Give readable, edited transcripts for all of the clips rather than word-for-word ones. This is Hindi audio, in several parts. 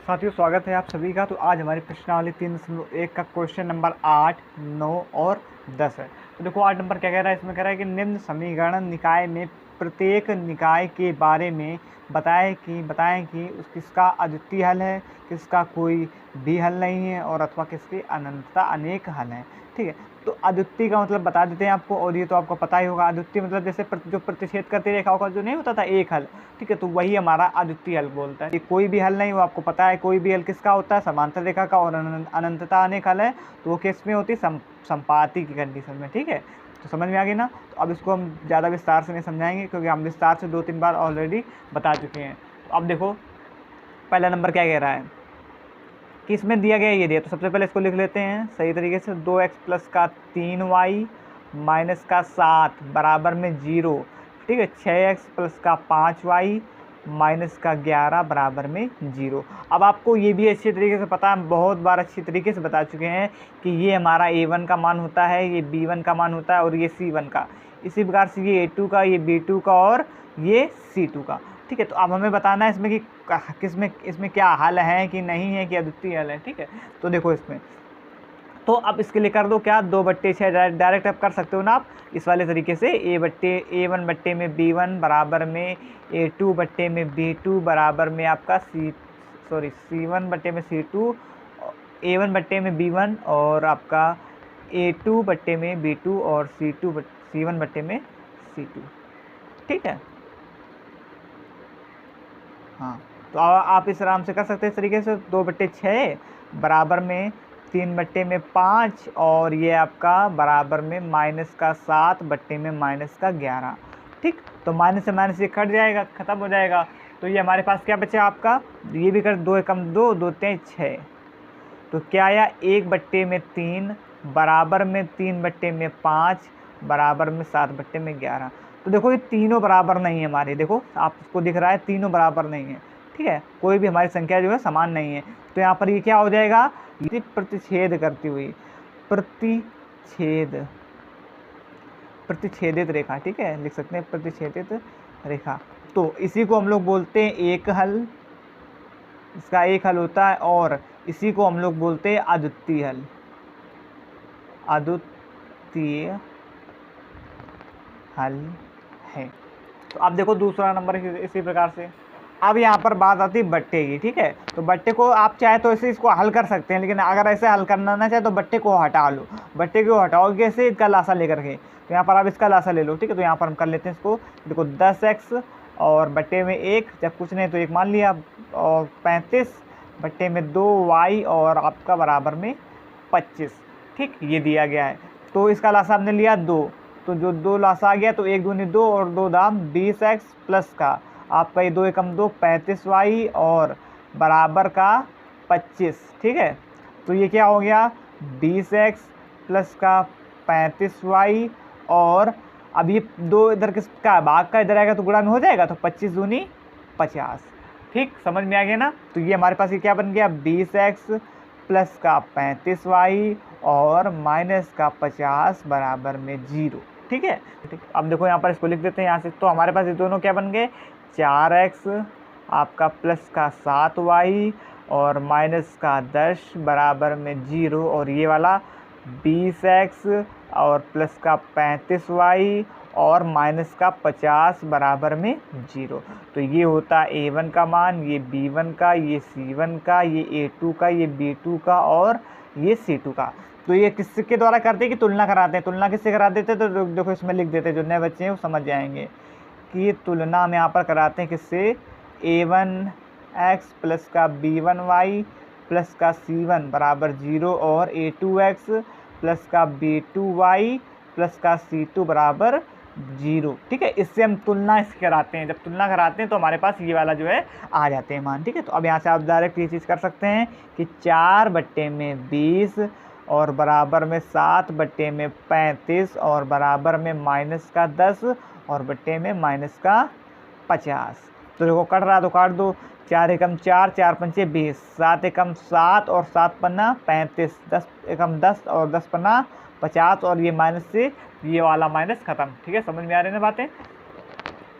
साथियों, स्वागत है आप सभी का। तो आज हमारी प्रश्नावली 3.1 का क्वेश्चन नंबर 8, 9 और 10 है। तो देखो 8 नंबर क्या कह रहा है, इसमें कह रहा है कि निम्न समीकरण निकाय में प्रत्येक निकाय के बारे में बताएं कि किसका अद्वितीय हल है, किसका कोई भी हल नहीं है और अथवा किसके अनंतता अनेक हल हैं। ठीक है, तो अद्वितीय का मतलब बता देते हैं आपको, और ये तो आपको पता ही होगा। अद्वितीय मतलब जैसे जो प्रतिच्छेद करती रेखाओं का जो नहीं होता था एक हल, ठीक है, तो वही हमारा अद्वितीय हल बोलता है। कोई भी हल नहीं, वो आपको पता है। कोई भी हल किसका होता है? समांतर रेखा का। और अनंतता अनेक हल है तो वो किस में होती है? संपाती की कंडीशन में। ठीक है, तो समझ में आ गई ना। तो अब इसको हम ज़्यादा विस्तार से नहीं समझाएंगे, क्योंकि हम विस्तार से 2-3 बार ऑलरेडी बता चुके हैं। तो अब देखो पहला नंबर क्या कह रहा है कि इसमें दिया गया ये दिया, तो सबसे पहले इसको लिख लेते हैं सही तरीके से। 2x प्लस का 3y माइनस का 7 बराबर में 0। ठीक है, 6x प्लस का 5y माइनस का 11 बराबर में 0। अब आपको ये भी अच्छी तरीके से पता है, बहुत बार अच्छी तरीके से बता चुके हैं कि ये हमारा a1 का मान होता है, ये b1 का मान होता है और ये c1 का। इसी प्रकार से ये a2 का, ये b2 का और ये c2 का। ठीक है, तो अब हमें बताना है इसमें कि इसमें क्या हल है कि नहीं है, कि अद्वितीय हल है। ठीक है, तो देखो इसमें तो अब इसके लिए कर दो क्या, 2/6 डायरेक्ट अब कर सकते हो ना आप इस वाले तरीके से। a1 बट्टे में b1 बराबर में a2 बट्टे में b2 बराबर में आपका c1 बट्टे में c2, a1 बट्टे में b1 और आपका a2 बट्टे में b2 और c1 बट्टे में c2। ठीक है, हाँ, तो आप इस आराम से कर सकते हैं इस तरीके से। 2/6 बराबर में 3/5 और ये आपका बराबर में माइनस का 7 बट्टे में माइनस का 11। ठीक, तो माइनस से माइनस ये कट जाएगा, ख़त्म हो जाएगा। तो ये हमारे पास क्या बचा आपका, ये भी कर 2 एकम 2, 2 3 6। तो क्या आया, 1/3 बराबर में 3/5 बराबर में 7/11। तो देखो ये तीनों बराबर नहीं है हमारे, देखो आपको दिख रहा है तीनों बराबर नहीं है। ठीक है, कोई भी हमारी संख्या जो है समान नहीं है। तो यहाँ पर ये क्या हो जाएगा, ये प्रतिच्छेद करती हुई प्रतिच्छेदित रेखा। ठीक है, लिख सकते हैं प्रतिच्छेदित रेखा। तो इसी को हम लोग बोलते हैं एक हल, इसका एक हल होता है, और इसी को हम लोग बोलते हैं अद्वितीय हल। अद्वितीय हल है। तो अब देखो दूसरा नंबर इसी प्रकार से। अब यहाँ पर बात आती है बट्टे की। ठीक है, तो बट्टे को आप चाहे तो ऐसे इसको हल कर सकते हैं, लेकिन अगर ऐसे हल करना ना चाहे तो बट्टे को हटा लो। बट्टे को हटाओ कैसे, इसका लासा लेकर के। तो यहाँ पर आप इसका लासा ले लो। ठीक है, तो यहाँ पर हम कर लेते हैं इसको। देखो 10x और बट्टे में 1, जब कुछ नहीं तो 1 मान लिया, और 35 बट्टे में 2y और आपका बराबर में 25। ठीक, ये दिया गया है। तो इसका लासा हमने लिया 2, तो जो 2 लासा आ गया, तो 1 दूनी 2 और 2 दाम 20x प्लस का आपका ये 2 एकम 2 35y और बराबर का 25। ठीक है, तो ये क्या हो गया, 20x प्लस का 35y और अब ये 2 इधर किसका भाग का इधर आएगा तो गुणा में हो जाएगा, तो 25 दूनी 50। ठीक, समझ में आ गया ना। तो ये हमारे पास ये क्या बन गया, 20x प्लस का 35y और माइनस का 50 बराबर में 0। ठीक है, ठीक, अब देखो यहाँ पर इसको लिख देते हैं यहाँ से। तो हमारे पास ये दोनों क्या बन गए, 4x आपका प्लस का 7y और माइनस का 10 बराबर में 0, और ये वाला 20x और प्लस का 35y और माइनस का 50 बराबर में 0। तो ये होता है a1 का मान, ये b1 का, ये c1 का, ये a2 का, ये b2 का और ये c2 का। तो ये किसके द्वारा करते हैं कि तुलना कराते हैं। तुलना किससे करा देते हैं, तो देखो इसमें लिख देते हैं, जो नए बच्चे हैं वो समझ जाएंगे कि ये तुलना हम यहाँ पर कराते हैं किससे, a1x प्लस का b1y प्लस का c1 बराबर 0 और a2x प्लस का b2y प्लस का c2 बराबर 0। ठीक है, इससे हम तुलना इसकी कराते हैं। जब तुलना कराते हैं तो हमारे पास ये वाला जो है आ जाते हैं मान। ठीक है, तो अब यहाँ से आप डायरेक्ट ये चीज़ कर सकते हैं कि 4/20 और बराबर में 7/35 और बराबर में माइनस का 10 और बट्टे में माइनस का 50। तो देखो कट रहा तो काट दो। 4 एकम 4, 4 पंचे 20, 7 एकम 7 और 7 पन्ना 35, 10 एकम 10 और 10 पन्ना 50, और ये माइनस से ये वाला माइनस खत्म। ठीक है, समझ में आ रही है ना बातें।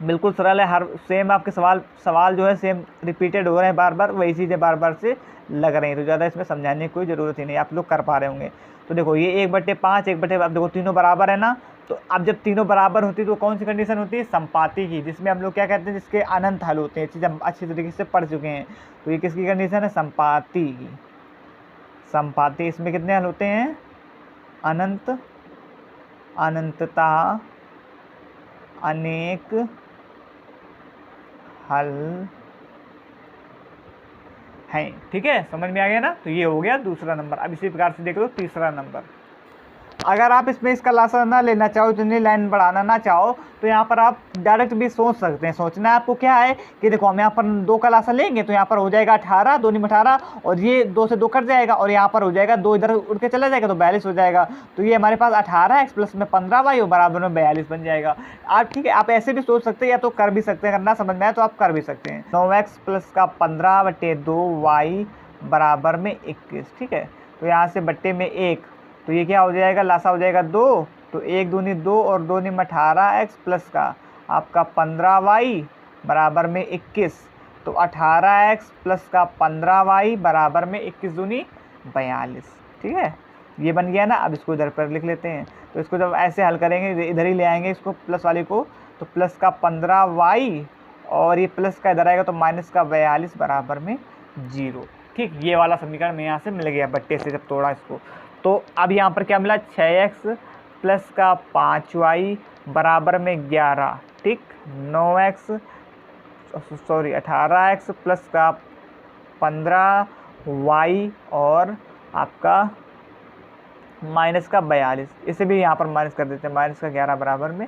बिल्कुल सरल है, हर सेम आपके सवाल जो है सेम रिपीटेड हो रहे हैं बार बार, वही चीज़ें बार बार से लग रही हैं, तो ज़्यादा इसमें समझाने की कोई ज़रूरत ही नहीं, आप लोग कर पा रहे होंगे। तो देखो ये 1/5 1/, अब देखो तीनों बराबर है ना, तो अब जब तीनों बराबर होती है तो कौन सी कंडीशन होती है, संपाती की, जिसमें हम लोग क्या कहते हैं, जिसके अनंत हल होते हैं, चीज़ हम अच्छी तरीके से पढ़ चुके हैं। तो ये किसकी कंडीशन है, संपाती की। संपाती, इसमें कितने हल होते हैं, अनंत, अनंतता, अनेक हल हैं। ठीक है, समझ में आ गया ना। तो ये हो गया दूसरा नंबर। अब इसी प्रकार से देख लो तीसरा नंबर। अगर आप इसमें इसका लासा ना लेना चाहो, जितनी लाइन बढ़ाना ना चाहो, तो यहाँ पर आप डायरेक्ट भी सोच सकते हैं। सोचना आपको क्या है कि देखो हम यहाँ पर 2 का लासा लेंगे तो यहाँ पर हो जाएगा 18, 2 में 18, और ये 2 से 2 कट जाएगा, और यहाँ पर हो जाएगा 2 इधर उड़ के चला जाएगा तो 42 हो जाएगा। तो ये हमारे पास 18x प्लस में 15y बराबर में 42 बन जाएगा। आप ठीक है, आप ऐसे भी सोच सकते हैं या तो कर भी सकते हैं, अगर ना समझ में आए तो आप कर भी सकते हैं। 9x प्लस का 15/2y बराबर में 21। ठीक है, तो यहाँ से बट्टे में 1, तो ये क्या हो जाएगा, लासा हो जाएगा 2, तो 1 दूनी 2 और 2 में 18x प्लस का आपका 15y बराबर में 21, तो 18x प्लस का 15y बराबर में 21 दूनी 42। ठीक है, ये बन गया ना। अब इसको इधर पर लिख लेते हैं, तो इसको जब ऐसे हल करेंगे, इधर ही ले आएंगे इसको प्लस वाले को, तो प्लस का 15y और ये प्लस का इधर आएगा तो माइनस का 42 बराबर में 0। ठीक, ये वाला समीकरण में यहाँ से मिल गया बट्टे से जब तोड़ा इसको। तो अब यहाँ पर क्या मिला, 6x प्लस का 5y बराबर में 11। ठीक, 18x प्लस का 15y और आपका माइनस का 42, इसे भी यहाँ पर माइनस कर देते हैं, माइनस का 11 बराबर में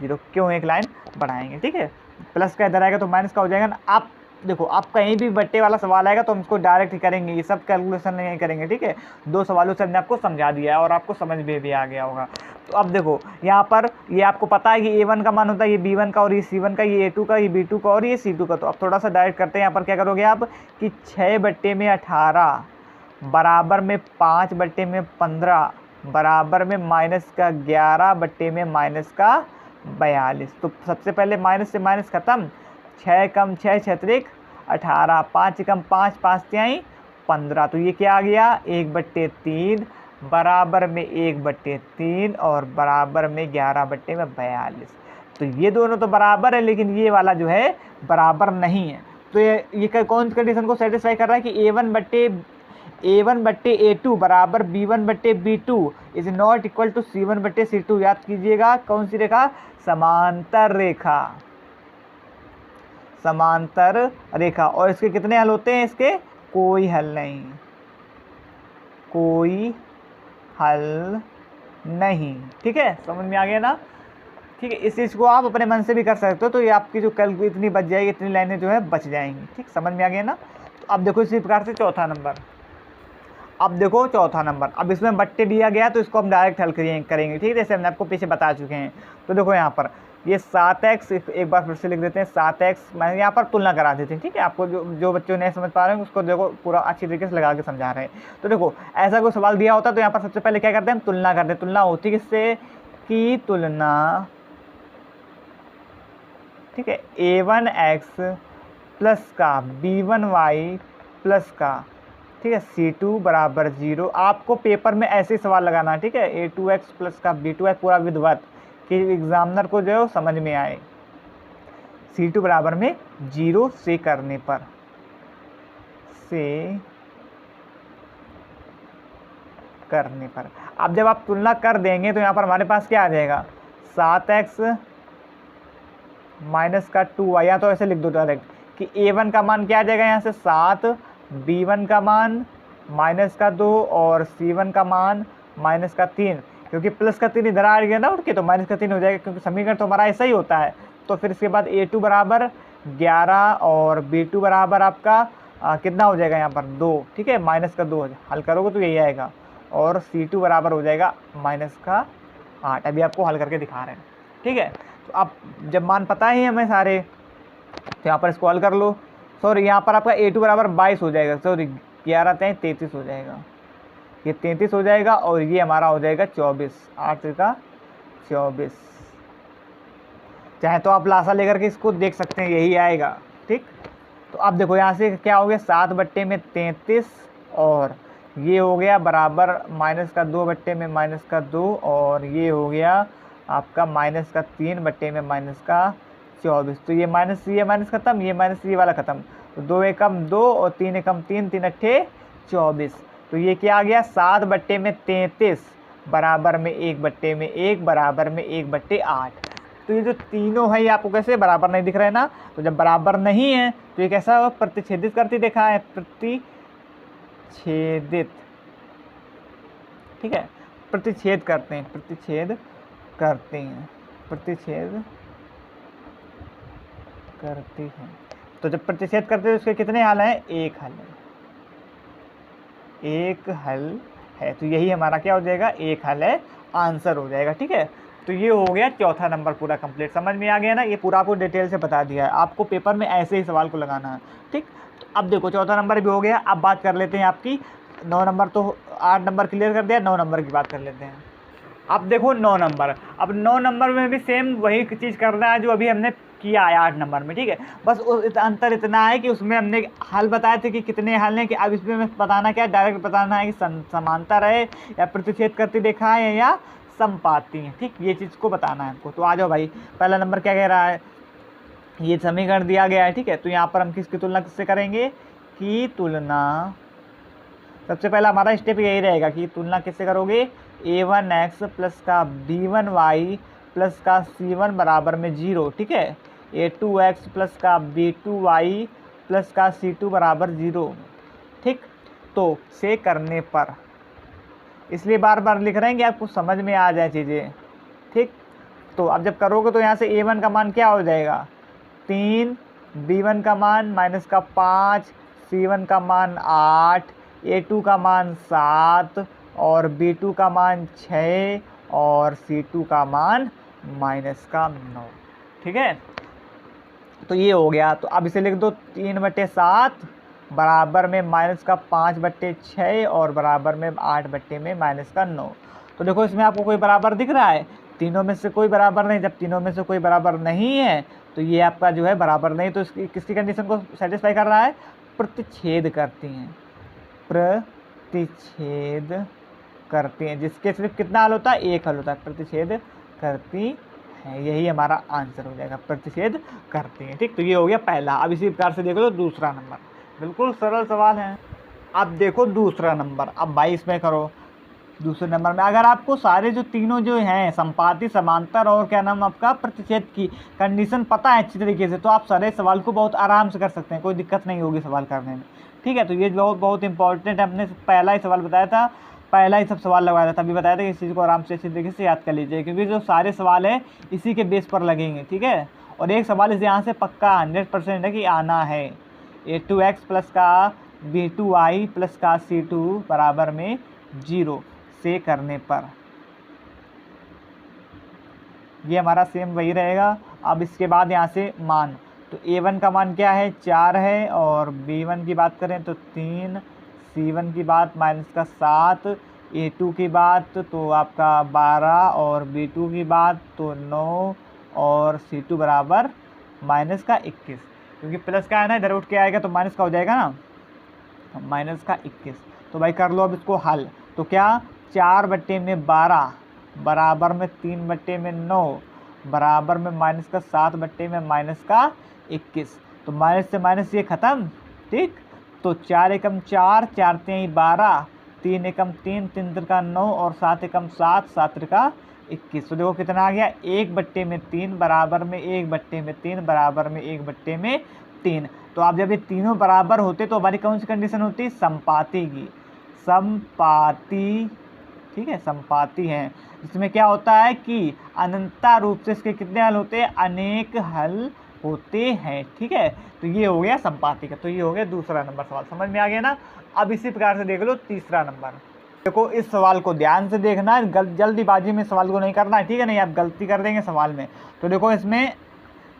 0। क्यों, एक लाइन बढ़ाएंगे। ठीक है, प्लस का इधर आएगा तो माइनस का हो जाएगा ना। आप देखो, आप कहीं भी बट्टे वाला सवाल आएगा तो हम इसको डायरेक्ट ही करेंगे, ये सब कैलकुलेशन नहीं करेंगे। ठीक है, 2 सवालों से हमने आपको समझा दिया है और आपको समझ में भी आ गया होगा। तो अब देखो यहाँ पर ये आपको पता है कि a1 का मान होता है ये b1 का, और ये c1 का, ये a2 का, ये b2 का और ये c2 का। तो अब थोड़ा सा डायरेक्ट करते हैं। यहाँ पर क्या करोगे आप कि 6/18 बराबर में 5/15 बराबर में माइनस का 11 में माइनस का 42। तो सबसे पहले माइनस से माइनस खत्म, 6 कम 6 छत्रिक 18, 5 कम 5 5 तिहाई 15। तो ये क्या आ गया, 1/3 बराबर में 1/3 और बराबर में 11/42। तो ये दोनों तो बराबर है, लेकिन ये वाला जो है बराबर नहीं है। तो ये कौन सी कंडीशन को सेटिस्फाई कर रहा है कि a1/a2 बराबर b1/b2 is not equal to c1/c2। याद कीजिएगा कौन सी रेखा, समांतर रेखा, समांतर रेखा। और इसके कितने हल होते हैं, इसके कोई हल नहीं, कोई हल नहीं। ठीक है, समझ में आ गया ना। ठीक है, इस चीज़ को आप अपने मन से भी कर सकते हो, तो ये आपकी जो कल इतनी बच जाएगी, इतनी लाइनें जो है बच जाएंगी। ठीक, समझ में आ गया ना। तो अब देखो इसी प्रकार से चौथा नंबर। अब देखो चौथा नंबर, अब इसमें बट्टे दिया गया तो इसको हम डायरेक्ट हल करेंगे। ठीक है, जैसे हमने आपको पीछे बता चुके हैं। तो देखो यहाँ पर ये 7x, एक बार फिर से लिख देते हैं 7x, मैं यहाँ पर तुलना करा देते हैं। ठीक है, आपको जो बच्चों नहीं समझ पा रहे हैं उसको देखो पूरा अच्छी तरीके से लगा के समझा रहे हैं। तो देखो ऐसा कोई सवाल दिया होता तो यहाँ पर सबसे पहले क्या करते हैं, हम तुलना करते हैं। तुलना होती किससे, की तुलना, ठीक है, a1x प्लस का b1y प्लस का, ठीक है, c2 बराबर 0। आपको पेपर में ऐसे सवाल लगाना। ठीक है, a2x प्लस का b2y पूरा विधिवत, कि एग्जामिनर को जो है समझ में आए। c2 बराबर में 0 से करने पर, अब जब आप तुलना कर देंगे तो यहाँ पर हमारे पास क्या आ जाएगा, 7x माइनस का 2y, या तो ऐसे लिख दो डायरेक्ट कि a1 का मान क्या आ जाएगा यहाँ से 7, b1 का मान माइनस का 2 और c1 का मान माइनस का 3, क्योंकि प्लस का 3 इधर आ गया ना उठ के, तो माइनस का 3 हो जाएगा, क्योंकि समीकरण तो हमारा ऐसा ही होता है। तो फिर इसके बाद a2 बराबर 11 और b2 बराबर आपका कितना हो जाएगा यहाँ पर 2। ठीक है, माइनस का 2 हल करोगे तो यही आएगा, और c2 बराबर हो जाएगा माइनस का 8। अभी आपको हल करके दिखा रहे हैं। ठीक है, तो अब जब मान पता ही हमें सारे, तो यहाँ पर इसको हल कर लो। सॉरी, यहाँ पर आपका a2 बराबर 22 हो जाएगा, सॉरी 11 3 33 हो जाएगा, ये 33 हो जाएगा, और ये हमारा हो जाएगा 24, 8 का 24। चाहे तो आप लासा लेकर के इसको देख सकते हैं, यही आएगा। ठीक, तो अब देखो यहाँ से क्या हो गया, 7 बट्टे में 33 और ये हो गया बराबर माइनस का 2 बट्टे में माइनस का 2 और ये हो गया आपका माइनस का 3 बट्टे में माइनस का 24। तो ये माइनस खत्म, ये माइनस ये वाला खत्म, तो 2 एकम 2 और 3 एकम 3, 3 अट्ठे 24। तो ये क्या आ गया, 7 बट्टे में 33 बराबर में 1 बट्टे में 1 बराबर में 1 बट्टे 8। तो ये जो तीनों है ये आपको कैसे बराबर नहीं दिख रहे हैं ना, तो जब बराबर नहीं है तो ये कैसा हो, प्रतिच्छेदित करती देखा है, प्रतिच्छेदित। ठीक है, प्रतिच्छेद करते हैं, प्रतिच्छेद करते हैं, प्रतिच्छेद करती हैं। तो जब प्रतिच्छेद करते हैं उसके कितने हल हैं, एक हल है, एक हल है। तो यही हमारा क्या हो जाएगा, एक हल है, आंसर हो जाएगा। ठीक है, तो ये हो गया चौथा नंबर पूरा कंप्लीट। समझ में आ गया ना, ये पूरा आपको डिटेल से बता दिया है, आपको पेपर में ऐसे ही सवाल को लगाना है। ठीक, अब देखो चौथा नंबर भी हो गया। अब बात कर लेते हैं आपकी 9 नंबर, तो 8 नंबर क्लियर कर दिया, 9 नंबर की बात कर लेते हैं। अब देखो 9 नंबर, अब 9 नंबर में भी सेम वही चीज़ करना है जो अभी हमने किया है 8 नंबर में। ठीक है, बस अंतर इतना है कि उसमें हमने हल बताए थे कि कितने हल हैं, कि अब इसमें बताना क्या, डायरेक्ट बताना है कि समांतर है या प्रतिच्छेद करती देखा है या संपाती है। ठीक, ये चीज़ को बताना है हमको। तो आ जाओ भाई, पहला नंबर क्या कह रहा है, ये समीकरण दिया गया है। ठीक है, तो यहाँ पर हम किसकी तुलना किससे करेंगे, की तुलना। सबसे पहला हमारा स्टेप यही रहेगा कि तुलना किससे करोगे, a1x प्लस का b1y प्लस का c1 बराबर में 0। ठीक है, a2x प्लस का b2y प्लस का c2 बराबर 0। ठीक, तो से करने पर, इसलिए बार बार लिख रहे हैं कि आपको समझ में आ जाए चीज़ें। ठीक, तो अब जब करोगे तो यहाँ से a1 का मान क्या हो जाएगा, 3, b1 का मान माइनस का 5, c1 का मान 8, a2 का मान 7 और b2 का मान 6 और c2 का मान माइनस का 9। ठीक है, तो ये हो गया। तो अब इसे लिख दो, 3/7 बराबर में माइनस का 5/6 और बराबर में 8 में माइनस का 9। तो देखो इसमें आपको कोई बराबर दिख रहा है, तीनों में से कोई बराबर नहीं। जब तीनों में से कोई बराबर नहीं है तो ये आपका जो है बराबर नहीं, तो इसकी किसकी कंडीशन को सेटिस्फाई कर रहा है, प्रतिच्छेद करती हैं, प्रतिच्छेद करती हैं, जिसके सिर्फ कितना हल होता है, एक हल होता है, प्रतिच्छेद करती है। यही हमारा आंसर हो जाएगा, प्रतिच्छेद करती हैं। ठीक, तो ये हो गया पहला। अब इसी प्रकार से देख लो दूसरा नंबर, बिल्कुल सरल सवाल है। अब देखो दूसरा नंबर, अब 22 में करो। दूसरे नंबर में अगर आपको सारे जो तीनों जो हैं, संपाती, समांतर और क्या नाम आपका प्रतिच्छेद की कंडीशन पता है अच्छी तरीके से, तो आप सारे सवाल को बहुत आराम से कर सकते हैं, कोई दिक्कत नहीं होगी सवाल करने में। ठीक है, तो ये बहुत इंपॉर्टेंट है। हमने पहला ही सवाल बताया था, पहला ही सब सवाल लगवाया था, तभी बताया था कि इस चीज़ को आराम से अच्छी तरीके से याद कर लीजिए, क्योंकि जो सारे सवाल है इसी के बेस पर लगेंगे। ठीक है, और एक सवाल इस यहाँ से पक्का 100% है कि आना है, a2x प्लस का b2y प्लस का c2 बराबर में 0 से करने पर, ये हमारा सेम वही रहेगा। अब इसके बाद यहाँ से मान, तो a1 का मान क्या है, 4 है, और b1 की बात करें तो 3, c1 की बात माइनस का 7, a2 की बात तो आपका 12 और b2 की बात तो 9 और c2 बराबर माइनस का 21, क्योंकि प्लस का है ना, इधर उठ के आएगा तो माइनस का हो जाएगा ना, माइनस का 21। तो भाई कर लो अब इसको हल। तो क्या, 4/12 बराबर में 3/9 बराबर में माइनस का 7 में माइनस का 21। तो माइनस से माइनस ये ख़त्म। ठीक, तो 4 एकम 4, 4 3 12, 3 एकम 3, 3 त्रिका 9 और 7 एकम 7, 7 त्रिका 21। तो देखो कितना आ गया, 1/3 बराबर में 1/3 बराबर में 1/3। तो आप जब ये तीनों बराबर होते तो हमारी कौन सी कंडीशन होती, संपाती की, संपाती। ठीक है, संपाती है, इसमें क्या होता है कि अनंता रूप से इसके कितने हल होते हैं, अनेक हल होते हैं। ठीक है, तो ये हो गया संपाती का। तो ये हो गया दूसरा नंबर सवाल, समझ में आ गया ना। अब इसी प्रकार से देख लो तीसरा नंबर। देखो इस सवाल को ध्यान से देखना है, जल्दीबाजी में सवाल को नहीं करना है। ठीक है, नहीं आप गलती कर देंगे सवाल में। तो देखो इसमें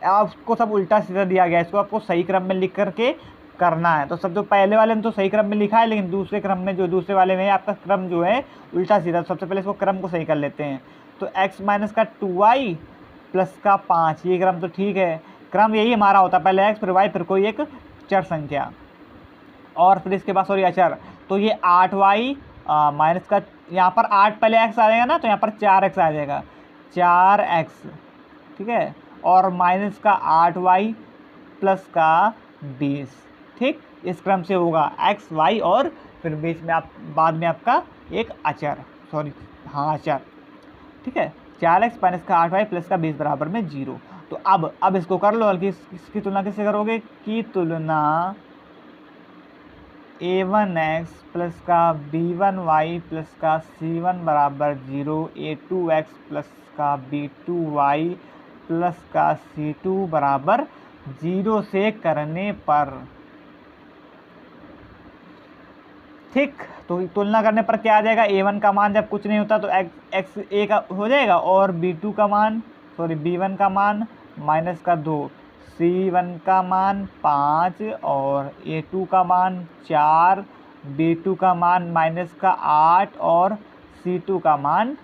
आपको सब उल्टा सीधा दिया गया है, इसको आपको सही क्रम में लिख करके करना है। तो सब जो पहले वाले में तो सही क्रम में लिखा है, लेकिन दूसरे क्रम में जो दूसरे वाले में आपका क्रम जो है उल्टा सीधा। सबसे पहले इसको क्रम को सही कर लेते हैं। तो x माइनस का 2y प्लस का 5, ये क्रम तो ठीक है। क्रम यही हमारा होता है, पहले x फिर y फिर कोई एक चर संख्या और फिर इसके बाद सॉरी अचर। तो ये 8y माइनस का, यहाँ पर 8 पहले x आ जाएगा ना, तो यहाँ पर 4x आ जाएगा, 4x, ठीक है, और माइनस का 8y प्लस का 20, ठीक। इस क्रम से होगा x y और फिर बीच में आप बाद में आपका एक अचर, सॉरी हाँ अचर, ठीक है। 4x माइनस का 8y प्लस का 20 बराबर में 0। तो अब इसको कर लो, हल्की इसकी तुलना किससे करोगे, की तुलना a1x प्लस का b1y प्लस का c1 बराबर 0, a2x प्लस का b2y प्लस का c2 बराबर 0 से करने पर, ठीक। तो तुलना करने पर क्या आ जाएगा, a1 का मान जब कुछ नहीं होता तो x a का हो जाएगा, और b2 का मान सॉरी b1 का मान माइनस का 2, c1 का मान 5 और a2 का मान 4, b2 का मान माइनस का 8 और c2 का मान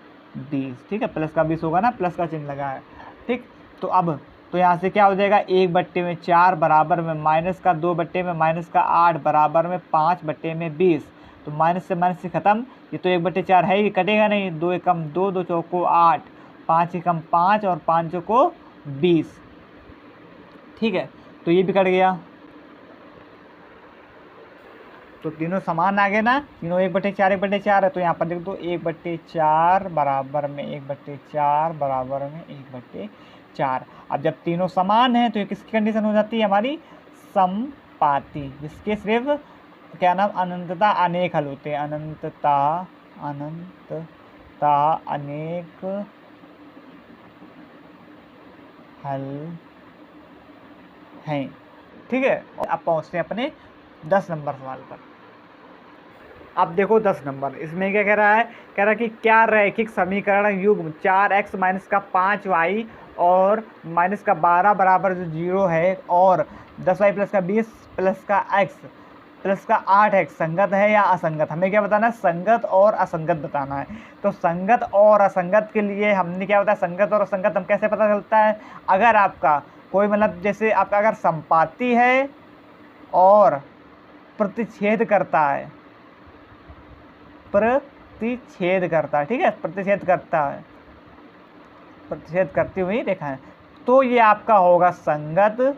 20, ठीक है। प्लस का 20 होगा ना, प्लस का चिन्ह लगा है, ठीक। तो अब तो यहाँ से क्या हो जाएगा, 1/4 बराबर में माइनस का 2/में माइनस का 8 बराबर में 5/में 20। तो माइनस से ख़त्म, ये तो 1/4 है ही, कटेगा नहीं, 2 एकम 2, 2 चौको 8, 5 एकम 5 और 5 चौको 20, ठीक है। तो ये भी कट गया, तो तीनों समान आ गए ना, तीनों 1/4 1/4 है। तो यहाँ पर देख दो 1/4 बराबर में 1/4 बराबर में 1/4। अब जब तीनों समान हैं तो ये किसकी कंडीशन हो जाती है, हमारी समपाती, जिसके सिर्फ क्या नाम अनंतता अनेक हल होते हैं, अनंतता अनेक हल हैं, ठीक है। अब पहुँचते हैं अपने 10 नंबर सवाल पर। अब देखो 10 नंबर, इसमें क्या कह रहा है, कह रहा है कि क्या रैखिक समीकरण युग्म 4x माइनस का 5y और माइनस का 12 बराबर जो 0 है और 10y प्लस का 20 प्लस का x प्लस का 8x संगत है या असंगत। हमें क्या बताना है, संगत और असंगत बताना है। तो संगत और असंगत के लिए हमने क्या बताया, संगत और असंगत हम कैसे पता चलता है, अगर आपका कोई मतलब जैसे आपका अगर संपाती है और प्रतिच्छेद करता है, प्रतिच्छेद करता है, ठीक है, प्रतिच्छेद करता है, प्रतिच्छेद करती हुई रेखा है, तो ये आपका होगा संगत,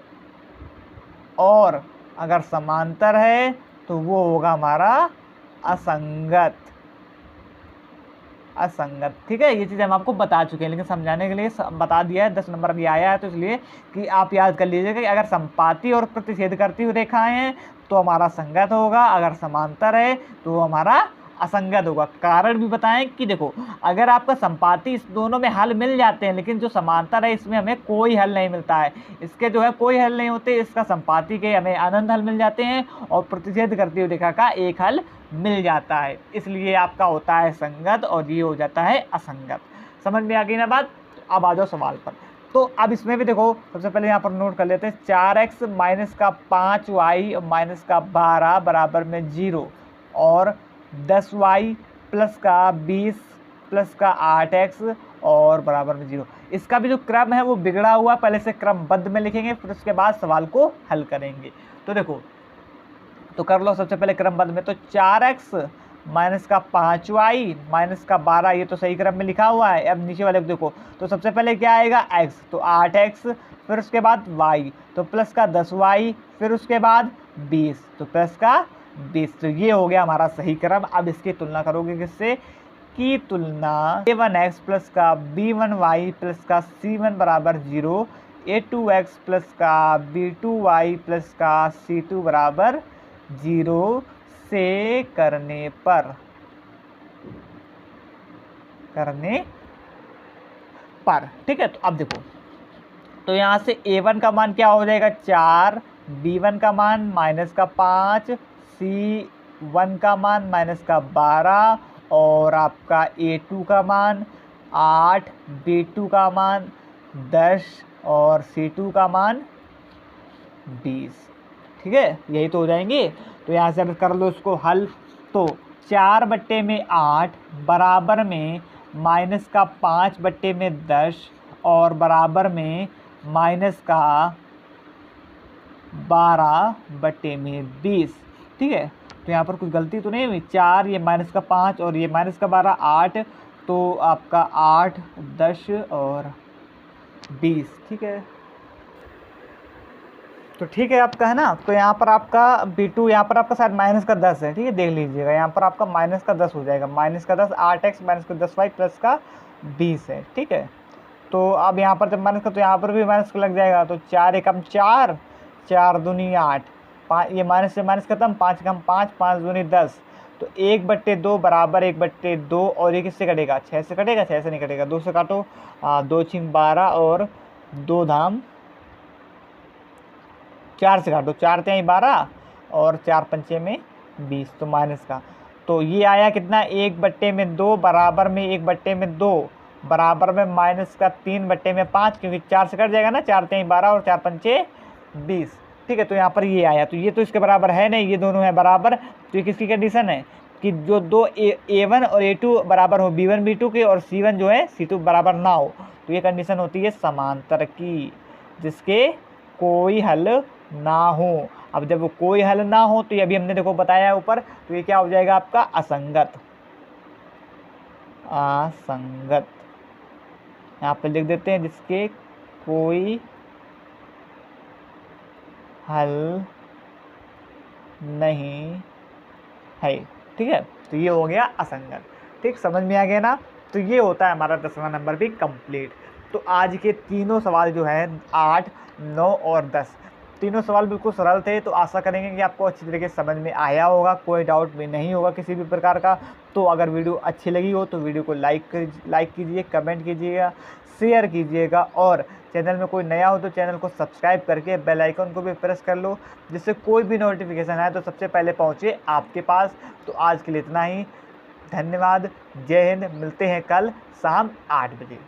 और अगर समांतर है तो वो होगा हमारा असंगत, ठीक है। ये चीज़ हम आपको बता चुके हैं, लेकिन समझाने के लिए बता दिया है, 10 नंबर अभी आया है, तो इसलिए कि आप याद कर लीजिएगा कि अगर संपाती और प्रतिच्छेद करती हुई रेखाएं हैं तो हमारा संगत होगा, अगर समांतर है तो हमारा असंगत होगा। कारण भी बताएं कि देखो अगर आपका संपाती इस दोनों में हल मिल जाते हैं, लेकिन जो समांतर है इसमें हमें कोई हल नहीं मिलता है, इसके जो है कोई हल नहीं होते, इसका संपाती के हमें अनंत हल मिल जाते हैं और प्रतिच्छेद करती हुई रेखा का एक हल मिल जाता है, इसलिए आपका होता है संगत और ये हो जाता है असंगत। समझ में आ गई ना बात। तो अब आ जाओ सवाल पर। तो अब इसमें भी देखो सबसे पहले यहाँ पर नोट कर लेते हैं, 4x माइनस का 5y माइनस का 12 बराबर में 0 और 10y प्लस का 20 प्लस का 8x और बराबर में 0। इसका भी जो क्रम है वो बिगड़ा हुआ, पहले से क्रमबद्ध में लिखेंगे, फिर उसके बाद सवाल को हल करेंगे। तो देखो तो कर लो सबसे पहले क्रमबद्ध में, तो 4x माइनस का 5y माइनस का 12, ये तो सही क्रम में लिखा हुआ है। अब नीचे वाले को देखो, तो सबसे पहले क्या आएगा x, तो 8x, फिर उसके बाद y, तो प्लस का 10y, फिर उसके बाद 20, तो प्लस का 20। तो ये हो गया हमारा सही क्रम। अब इसकी तुलना करोगे किससे, की तुलना a1x प्लस का b1y प्लस का c1 बराबर 0, a2x प्लस का b2y प्लस का c2 बराबर 0 से करने पर, ठीक है। तो अब देखो, तो यहाँ से a1 का मान क्या हो जाएगा 4, b1 का मान माइनस का 5, c1 का मान माइनस का 12 और आपका a2 का मान 8, b2 का मान 10 और c2 का मान 20, ठीक है। यही तो हो जाएंगे। तो यहाँ से अब कर लो इसको हल, तो 4/8 बराबर में माइनस का 5/10 और बराबर में माइनस का 12/20। ठीक है, तो यहाँ पर कुछ गलती तो नहीं हुई, 4 ये माइनस का 5 और ये माइनस का 12 8, तो आपका 8 10 और 20। ठीक है, तो ठीक है आपका है ना। तो यहाँ पर आपका B2 यहाँ पर आपका शायद माइनस का 10 है। ठीक है, देख लीजिएगा, यहाँ पर आपका माइनस का 10 हो जाएगा, माइनस का 10 8x माइनस का 10y प्लस का 20 है। ठीक है, तो अब यहाँ पर जब माइनस का, तो यहाँ पर भी माइनस का लग जाएगा, तो 4 एकम 4, 4 दूनी 8, 5 ये माइनस से माइनस खत्म, 5 एकम 5, 5 दूनी 10, तो 1/2 बराबर 1/2, और ये किससे कटेगा, 6 से कटेगा, 6 से नहीं कटेगा, 2 से काटो, 2 छिंग 12 और 2 धाम 4 से काटो, 4 तिहाई 12 और 4 पंचे में 20, तो माइनस का, तो ये आया कितना, 1/2 बराबर में 1/2 बराबर में माइनस का 3/5, क्योंकि 4 से कट जाएगा ना, 4 तिहाई 12 और 4 पंचे 20। ठीक है, तो यहाँ पर ये आया, तो ये तो इसके बराबर है नहीं, ये दोनों है बराबर, तो ये किसकी कंडीशन है कि जो दो A1 और A2 बराबर हो B1 B2 के, और C1 जो है C2 बराबर ना हो, तो ये कंडीशन होती है समांतर की, जिसके कोई हल ना हो। अब जब वो कोई हल ना हो, तो ये अभी हमने देखो बताया है ऊपर, तो ये क्या हो जाएगा आपका असंगत, असंगत। यहाँ पे लिख देते हैं जिसके कोई हल नहीं है। ठीक है, तो ये हो गया असंगत। ठीक, समझ में आ गया ना। तो ये होता है हमारा 10वां नंबर भी कंप्लीट। तो आज के तीनों सवाल जो है 8, 9 और 10, तीनों सवाल बिल्कुल सरल थे। तो आशा करेंगे कि आपको अच्छी तरीके से समझ में आया होगा, कोई डाउट भी नहीं होगा किसी भी प्रकार का। तो अगर वीडियो अच्छी लगी हो तो वीडियो को लाइक कीजिए, कमेंट कीजिएगा, शेयर कीजिएगा, और चैनल में कोई नया हो तो चैनल को सब्सक्राइब करके बेल आइकन को भी प्रेस कर लो, जिससे कोई भी नोटिफिकेशन आए तो सबसे पहले पहुंचे आपके पास। तो आज के लिए इतना ही, धन्यवाद, जय हिंद। मिलते हैं कल शाम 8 बजे।